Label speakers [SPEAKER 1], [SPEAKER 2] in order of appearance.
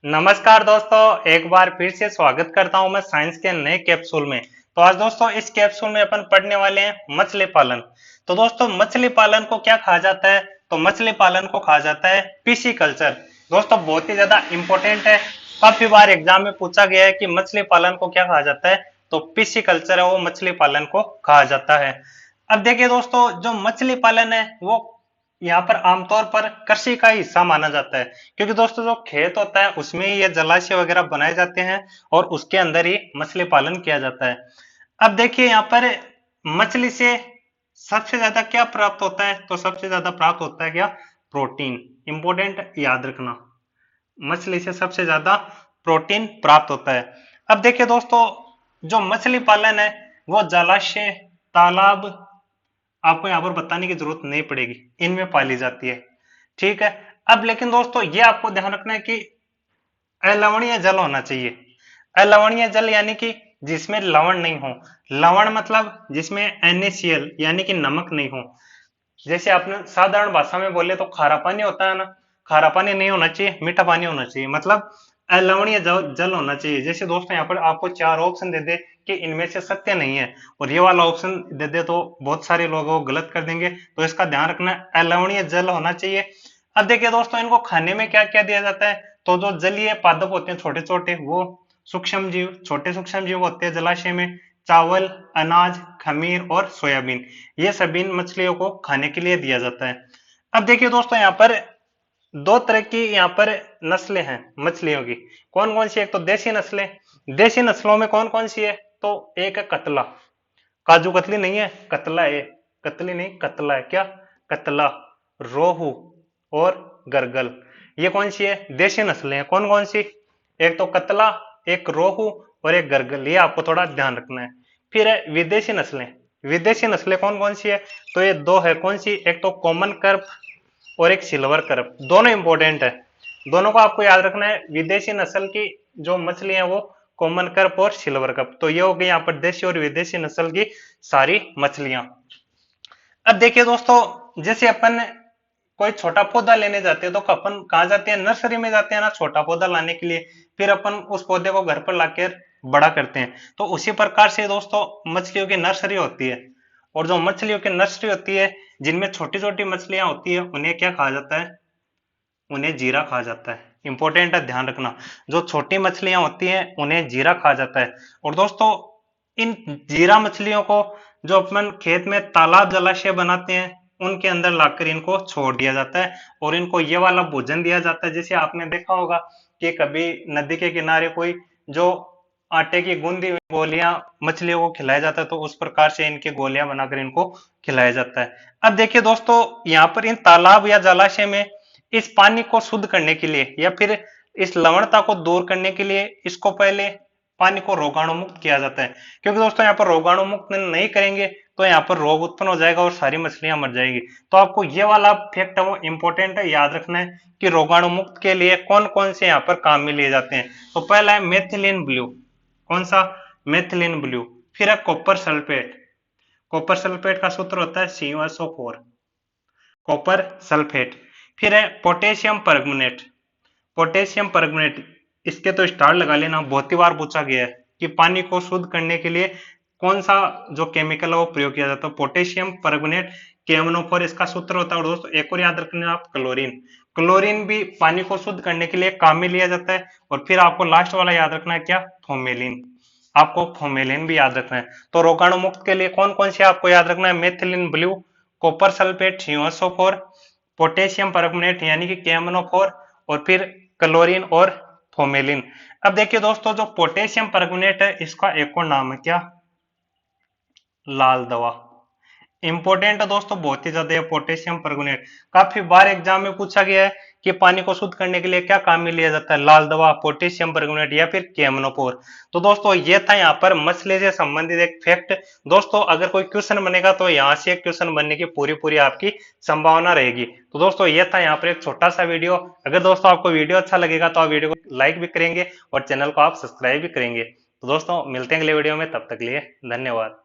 [SPEAKER 1] नमस्कार दोस्तों, एक बार फिर से स्वागत करता हूं मैं साइंस के नए कैप्सूल में। तो आज दोस्तों इस कैप्सूल में अपन पढ़ने वाले हैं मछली पालन। तो दोस्तों मछली पालन को क्या कहा जाता है? तो मछली पालन को कहा जाता है पीसी कल्चर। दोस्तों बहुत ही ज्यादा इंपॉर्टेंट है, काफी बार एग्जाम में पूछा गया है कि मछली पालन को क्या कहा जाता है। तो पीसी कल्चर है वो मछली पालन को कहा जाता है। अब देखिए दोस्तों, जो मछली पालन है वो यहाँ पर आमतौर पर कृषि का हिस्सा माना जाता है, क्योंकि दोस्तों जो खेत होता है उसमें ही ये जलाशय वगैरह बनाए जाते हैं और उसके अंदर ही मछली पालन किया जाता है। अब देखिए यहाँ पर मछली से सबसे ज्यादा क्या प्राप्त होता है? तो सबसे ज्यादा प्राप्त होता है क्या? प्रोटीन। इंपॉर्टेंट, याद रखना, मछली से सबसे ज्यादा प्रोटीन प्राप्त होता है। अब देखिए दोस्तों, जो मछली पालन है वो जलाशय, तालाब, आपको यहाँ पर बताने की जरूरत नहीं पड़ेगी, इनमें पाली जाती है। ठीक है। अब लेकिन दोस्तों ये आपको ध्यान रखना है कि अलवणीय जल होना चाहिए। अलवणीय जल यानी कि जिसमें लवण नहीं हो। लवण मतलब जिसमें NaCl यानी कि नमक नहीं हो। जैसे आपने साधारण भाषा में बोले तो खारा पानी होता है ना, खारा पानी नहीं होना चाहिए, मीठा पानी होना चाहिए, मतलब अलवणीय जल होना चाहिए। जैसे दोस्तों यहाँ पर आपको चार ऑप्शन दे दे कि इनमें से सत्य नहीं है और ये वाला ऑप्शन दे दे तो बहुत सारे लोग वो गलत कर देंगे, तो इसका ध्यान रखना, अलवणीय जल होना चाहिए। अब देखिए दोस्तों, इनको खाने में क्या क्या दिया जाता है? तो जो जलीय पादप होते हैं छोटे छोटे, वो सूक्ष्म जीव, छोटे सूक्ष्म जीव होते हैं जलाशय में, चावल, अनाज, खमीर और सोयाबीन, ये सभी इन मछलियों को खाने के लिए दिया जाता है। अब देखिए दोस्तों, यहाँ पर दो तरह की यहाँ पर नस्लें हैं मछलियों की। कौन कौन सी? एक तो देसी नस्लें। देसी नस्लों में कौन कौन सी है? तो एक है कतला, काजू कतली नहीं है, कतला है, कतली नहीं कतला है। क्या? कतला, रोहू और गरगल, ये कौन सी है? देसी नस्लें हैं। कौन कौन सी? एक तो कतला, एक रोहू और एक गरगल, ये आपको थोड़ा ध्यान रखना है। फिर है विदेशी नस्लें। विदेशी नस्लें कौन कौन सी है? तो ये दो है। कौन सी? एक तो कॉमन कर्प और एक सिल्वर कर्प, दोनों इंपॉर्टेंट है, दोनों को आपको याद रखना है। विदेशी नस्ल की जो मछली है वो कॉमन कर्प और सिल्वर कर्प। तो ये हो गई यहाँ पर देशी और विदेशी नस्ल की सारी मछलियां। अब देखिए दोस्तों, जैसे अपन कोई छोटा पौधा लेने जाते हैं तो अपन कहाँ जाते हैं? नर्सरी में जाते हैं ना, छोटा पौधा लाने के लिए। फिर अपन उस पौधे को घर पर लाकर बड़ा करते हैं। तो उसी प्रकार से दोस्तों मछलियों की नर्सरी होती है, और जो मछलियों की नर्सरी होती है जिनमें छोटी छोटी मछलियां होती है उन्हें क्या कहा जाता है? उन्हें जीरा कहा जाता है। इंपॉर्टेंट है, ध्यान रखना, जो छोटी मछलियां होती हैं उन्हें जीरा कहा जाता है। और दोस्तों इन जीरा मछलियों को जो अपन खेत में तालाब जलाशय बनाते हैं उनके अंदर लाकर इनको छोड़ दिया जाता है और इनको ये वाला भोजन दिया जाता है। जैसे आपने देखा होगा कि कभी नदी के किनारे कोई जो आटे की गूंदी हुई गोलियां मछलियों को खिलाया जाता है, तो उस प्रकार से इनके गोलियां बनाकर इनको खिलाया जाता है। अब देखिए दोस्तों, यहाँ पर इन तालाब या जलाशय में इस पानी को शुद्ध करने के लिए या फिर इस लवणता को दूर करने के लिए इसको पहले पानी को रोगाणु मुक्त किया जाता है, क्योंकि दोस्तों यहाँ पर रोगाणु मुक्त नहीं करेंगे तो यहाँ पर रोग उत्पन्न हो जाएगा और सारी मछलियां मर जाएगी। तो आपको ये वाला फैक्ट है वो इंपॉर्टेंट है, याद रखना है कि रोगाणु मुक्त के लिए कौन कौन से यहाँ पर काम में लिए जाते हैं। तो पहला है मेथिलीन ब्लू। कौन सा? Methylene blue. फिर है कॉपर सल्फेट। कॉपर सल्फेट का सूत्र होता है CuSO4, कॉपर सल्फेट। फिर है पोटेशियम परमंगनेट। पोटेशियम परमंगनेट, इसके तो स्टार लगा लेना, बहुत ही बार पूछा गया है कि पानी को शुद्ध करने के लिए कौन सा जो केमिकल है वो प्रयोग किया जाता है? पोटेशियम परमंगनेट, KMnO4 इसका सूत्र होता है। और दोस्तों एक और याद रखना आप, क्लोरीन। क्लोरीन भी पानी को शुद्ध करने के लिए काम में लिया जाता है। और फिर आपको लास्ट वाला याद रखना है, क्या? फॉर्मेलिन। आपको फॉर्मेलिन भी याद रखना है। तो रोगाणु मुक्त के लिए कौन कौन से आपको याद रखना है? Methylene blue, copper sulphate CuSO4, potassium permanganate यानी कि KMnO4, और फिर क्लोरीन और फॉर्मेलिन। अब देखिए दोस्तों, जो पोटेशियम परमंगनेट है इसका एक और नाम है, क्या? लाल दवा। इंपॉर्टेंट है दोस्तों, बहुत ही ज्यादा है पोटेशियम परमंगनेट। काफी बार एग्जाम में पूछा गया है कि पानी को शुद्ध करने के लिए क्या काम में लिया जाता है? लाल दवा, पोटेशियम परमंगनेट या फिर KMnO4। तो दोस्तों ये था यहाँ पर मछली से संबंधित एक फैक्ट। दोस्तों अगर कोई क्वेश्चन बनेगा तो यहाँ से एक क्वेश्चन बनने की पूरी पूरी आपकी संभावना रहेगी। तो दोस्तों ये था यहाँ पर एक छोटा सा वीडियो। अगर दोस्तों आपको वीडियो अच्छा लगेगा तो आप वीडियो को लाइक भी करेंगे और चैनल को आप सब्सक्राइब भी करेंगे। तो दोस्तों मिलते हैं अगले वीडियो में, तब तक लिए धन्यवाद।